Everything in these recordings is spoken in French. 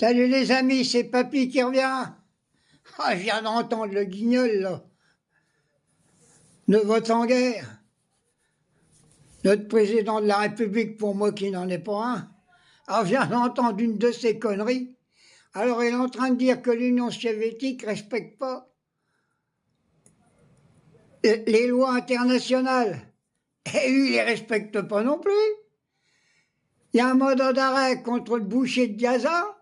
Salut les amis, c'est Papy qui revient. Ah, je viens d'entendre le guignol, là. Ne vote en guerre. Notre président de la République, pour moi qui n'en ai pas un, alors je viens d'entendre une de ces conneries. Alors il est en train de dire que l'Union soviétique ne respecte pas les lois internationales. Et lui, il les respecte pas non plus. Il y a un mandat d'arrêt contre le boucher de Gaza.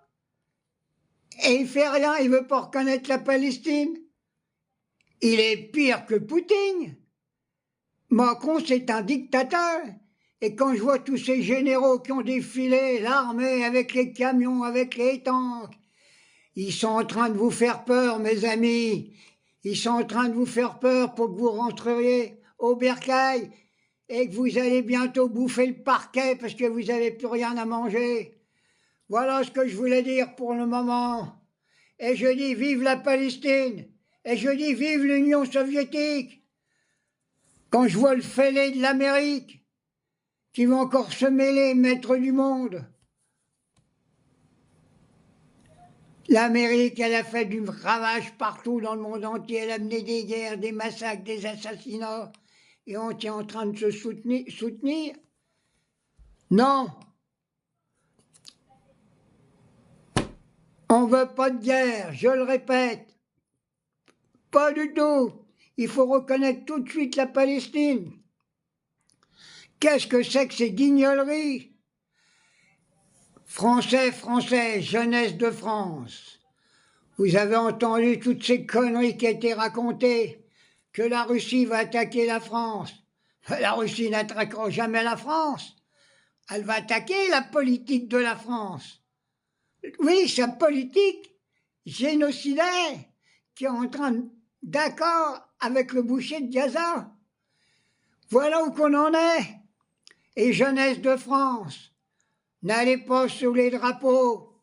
Et il fait rien, il veut pas reconnaître la Palestine. Il est pire que Poutine. Macron, c'est un dictateur. Et quand je vois tous ces généraux qui ont défilé, l'armée avec les camions, avec les tanks, ils sont en train de vous faire peur, mes amis. Ils sont en train de vous faire peur pour que vous rentreriez au bercail et que vous allez bientôt bouffer le parquet parce que vous n'avez plus rien à manger. Voilà ce que je voulais dire pour le moment. Et je dis vive la Palestine. Et je dis vive l'Union soviétique. Quand je vois le fêlé de l'Amérique, qui va encore se mêler, maître du monde. L'Amérique, elle a fait du ravage partout dans le monde entier. Elle a mené des guerres, des massacres, des assassinats. Et on est en train de se soutenir. Non. On ne veut pas de guerre, je le répète. Pas du tout. Il faut reconnaître tout de suite la Palestine. Qu'est-ce que c'est que ces guignoleries? Français, jeunesse de France. Vous avez entendu toutes ces conneries qui ont été racontées, que la Russie va attaquer la France. La Russie n'attaquera jamais la France. Elle va attaquer la politique de la France. Oui, sa politique génocidaire, qui est en train d'accord avec le boucher de Gaza. Voilà où qu'on en est. Et jeunesse de France, n'allez pas sous les drapeaux.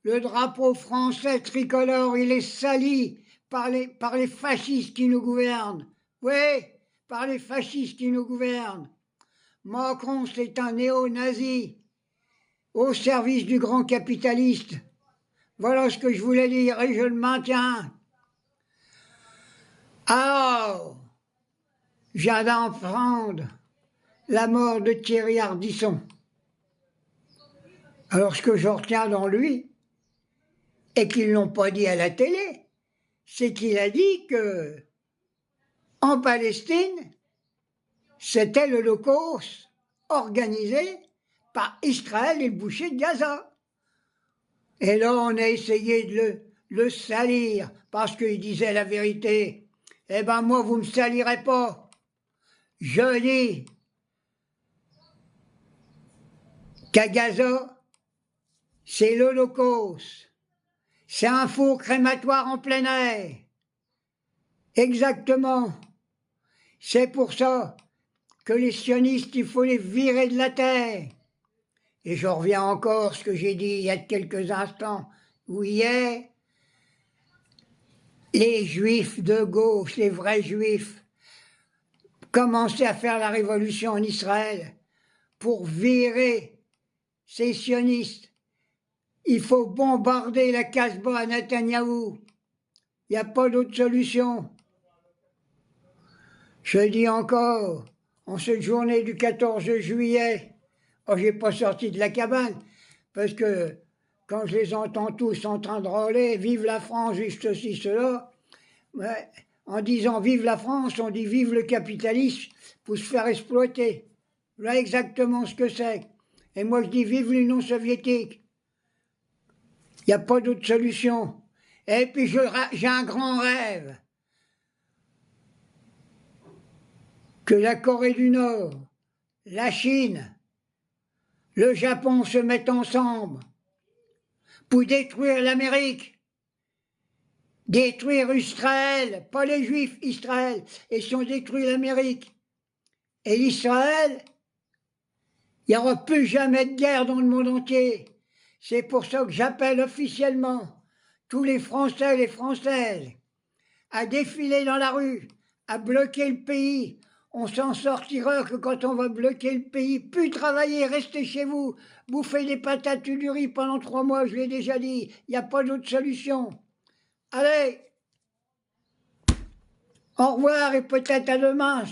Le drapeau français tricolore, il est sali par les fascistes qui nous gouvernent. Oui, par les fascistes qui nous gouvernent. Macron, c'est un néo-nazi au service du grand capitaliste. Voilà ce que je voulais dire et je le maintiens. Alors, je viens d'apprendre la mort de Thierry Ardisson. Alors ce que je retiens dans lui, et qu'ils ne l'ont pas dit à la télé, c'est qu'il a dit que en Palestine, c'était l'Holocauste organisé par Israël et le boucher de Gaza. Et là, on a essayé de le salir parce qu'il disait la vérité. Eh ben moi, vous ne me salirez pas. Je dis qu'à Gaza, c'est l'Holocauste. C'est un four crématoire en plein air. Exactement. C'est pour ça que les sionistes, il faut les virer de la terre. Et je reviens encore à ce que j'ai dit il y a quelques instants, où hier, les juifs de gauche, les vrais juifs, commençaient à faire la révolution en Israël pour virer ces sionistes. Il faut bombarder la Casbah à Netanyahou. Il n'y a pas d'autre solution. Je dis encore, en cette journée du 14 juillet, oh, je n'ai pas sorti de la cabane, parce que quand je les entends tous en train de râler, vive la France, vive ceci, cela, ouais, en disant vive la France, on dit vive le capitalisme pour se faire exploiter. Voilà exactement ce que c'est. Et moi je dis vive l'Union soviétique. Il n'y a pas d'autre solution. Et puis j'ai un grand rêve. Que la Corée du Nord, la Chine, le Japon se mettent ensemble pour détruire l'Amérique, détruire Israël, pas les Juifs, Israël, et si on détruit l'Amérique et l'Israël, il n'y aura plus jamais de guerre dans le monde entier. C'est pour ça que j'appelle officiellement tous les Français et les Françaises à défiler dans la rue, à bloquer le pays. On s'en sortira que quand on va bloquer le pays. Plus travailler, restez chez vous. Bouffez des patates ou du riz pendant 3 mois, je l'ai déjà dit. Il n'y a pas d'autre solution. Allez, au revoir et peut-être à demain.